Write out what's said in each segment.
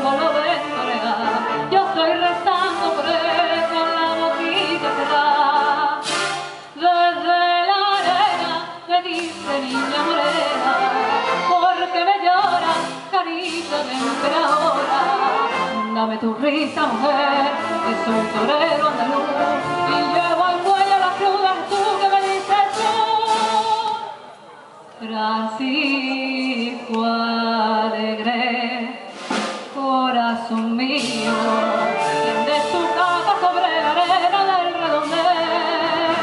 cuando lo ven torear. Yo estoy rezando por él con la boquilla cerrada. Desde la arena me dice niña morena, porque me llora carita de emperadora. Dame tu risa, mujer, que soy torero andaluz y llevo al cuello la cruz de tú que me dices tú. Francisco alegre, corazón mío, tiende su capa sobre la arena del redondel.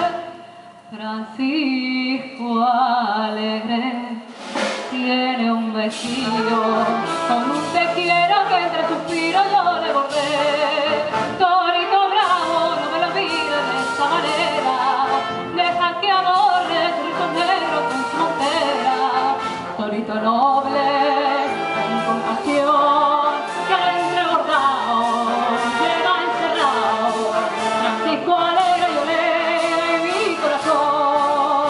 Francisco alegre tiene un vestido con un te quiero que entre suspiros yo le bordé. Torito bravo, no me lo mires de esa manera, deja que adorne tu rito negro con su montera. Torito noble, con compasión, que al entrebordado lleva encerrado. Francisco alegre yo le en mi corazón.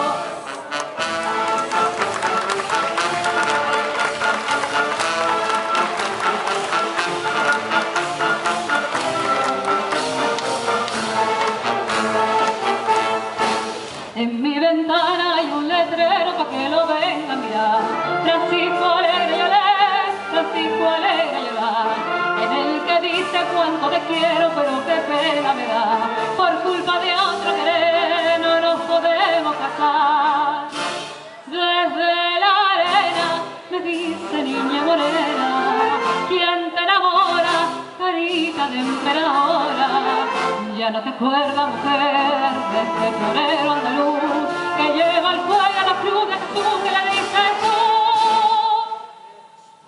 En mi ventana hay un letrero pa' que lo venga a mirar. Francisco alegre llorar, Francisco alegre llorar. En el que dice cuánto te quiero, pero qué pena me da. Por culpa de otro querer no nos podemos casar. Desde la arena me dice niña morena, ¿quién te enamora? Carita de emperadora. Ya no te acuerdas, mujer, de este torero andaluz que lleva al cuello la cruz de Jesús que le dice tú.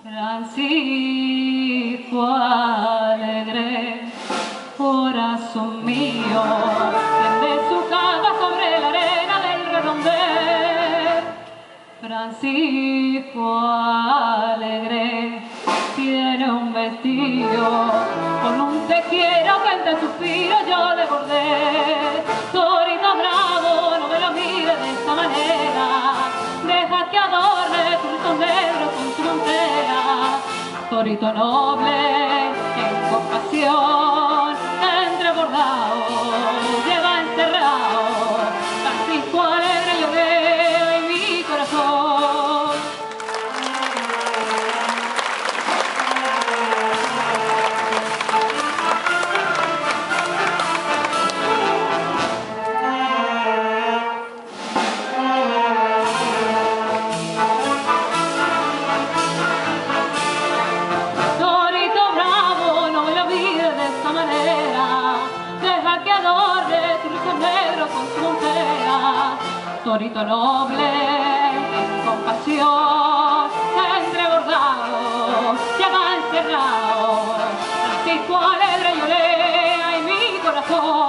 Francisco alegre, corazón mío, tiende su cama sobre la arena del redondel. Francisco alegre tiene un vestido con un te quiero que entre suspiros yo le bordé. Torito bravo, no me lo mires de esa manera, deja que adorne tu rito negro con su montera. Torito noble, en compasión, entrebordado, lleva encerrado. Francisco alegre yo veo en mi corazón. Torito noble, en compasión, entrebordado, ya va encerrado. Francisco alegre yo leo en mi corazón.